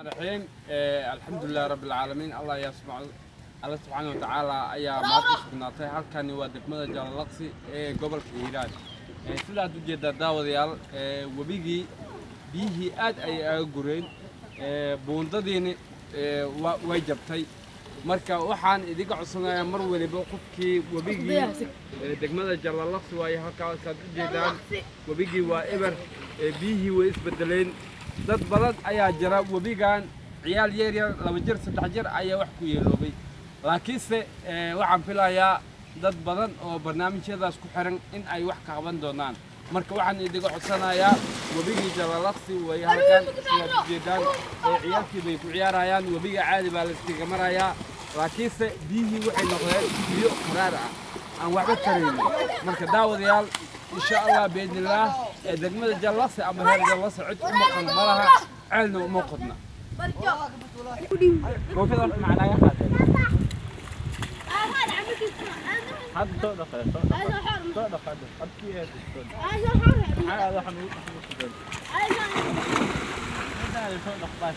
الرحيم الحمد لله رب العالمين الله يسمع الله سبحانه وتعالى ayaa maanta sugnaatay halkani waa degmada Jaalalaaqsi ee gobolka Hiiraan sida aad u jeedaa daawadayaal wabigii biyihii aad ay aga gureen buundadiina way jabtay marka waxaan idiga codsanayaa mar waliba qofkii wabigii degmada Jaalalaaqsi way halkaas aad u jeedaan wabigii waa eber biyihii way isbedeleen dad badan ayaa jira wabigan ciyaal yar yar 2 jir 3 jir ayaa wax ku yeeloobay laakiinse waxaan filayaa dad badan oo barnaamijyadaas ku xiran in ay wax ka qaban doonaan marka waxaan idiga codsanayaa wabigii Jaalalaaqsi way halkan sida jeedaan ciyaalkii bay ku ciyaarayaan wabiga caadi baa la iskaga marayaa laakiinse biyihii waxay noqdeen biyo qaraar ah aan waxba taraynin marka daawadayaal إن شاء الله بإذن الله دقمة جاللاقسي أما هي جاللاقسي عد أمقنا مالها عالنا وموقتنا ما في ضرب معنا يا حد حد ضوء دخل ضوء دخل أبكي هذا حمود هذا ضوء دخل